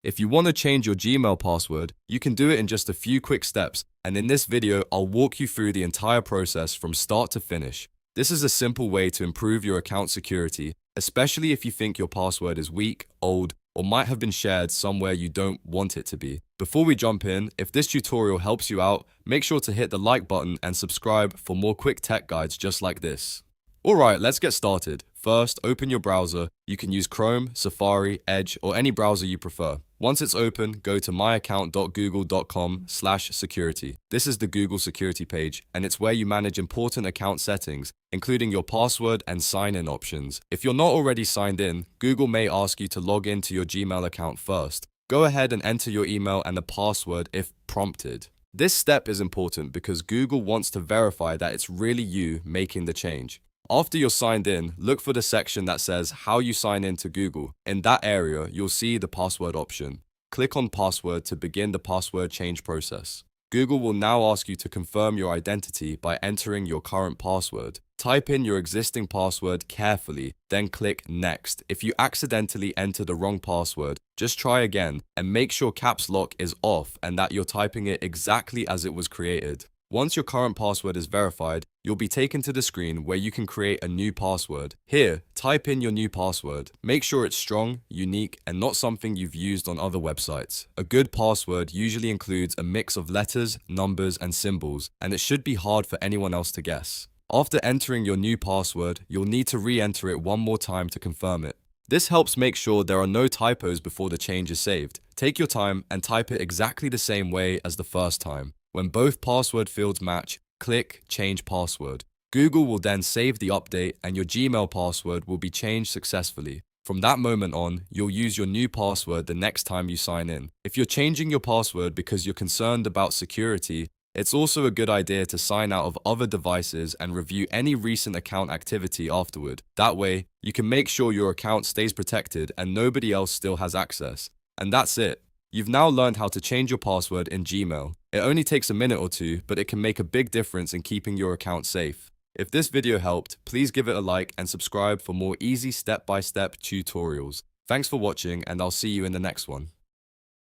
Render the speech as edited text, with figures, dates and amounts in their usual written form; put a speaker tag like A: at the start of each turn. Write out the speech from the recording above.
A: If you want to change your Gmail password, you can do it in just a few quick steps, and in this video, I'll walk you through the entire process from start to finish. This is a simple way to improve your account security, especially if you think your password is weak, old, or might have been shared somewhere you don't want it to be. Before we jump in, if this tutorial helps you out, make sure to hit the like button and subscribe for more quick tech guides just like this. Alright, let's get started. First, open your browser. You can use Chrome, Safari, Edge, or any browser you prefer. Once it's open, go to myaccount.google.com/security. This is the Google security page, and it's where you manage important account settings, including your password and sign-in options. If you're not already signed in, Google may ask you to log into your Gmail account first. Go ahead and enter your email and the password if prompted. This step is important because Google wants to verify that it's really you making the change. After you're signed in, look for the section that says how you sign in to Google. In that area, you'll see the password option. Click on password to begin the password change process. Google will now ask you to confirm your identity by entering your current password. Type in your existing password carefully, then click next. If you accidentally enter the wrong password, just try again and make sure caps lock is off and that you're typing it exactly as it was created. Once your current password is verified, you'll be taken to the screen where you can create a new password. Here, type in your new password. Make sure it's strong, unique, and not something you've used on other websites. A good password usually includes a mix of letters, numbers, and symbols, and it should be hard for anyone else to guess. After entering your new password, you'll need to re-enter it one more time to confirm it. This helps make sure there are no typos before the change is saved. Take your time and type it exactly the same way as the first time. When both password fields match, click Change Password. Google will then save the update and your Gmail password will be changed successfully. From that moment on, you'll use your new password the next time you sign in. If you're changing your password because you're concerned about security, it's also a good idea to sign out of other devices and review any recent account activity afterward. That way, you can make sure your account stays protected and nobody else still has access. And that's it. You've now learned how to change your password in Gmail. It only takes a minute or two, but it can make a big difference in keeping your account safe. If this video helped, please give it a like and subscribe for more easy step-by-step tutorials. Thanks for watching, and I'll see you in the next one.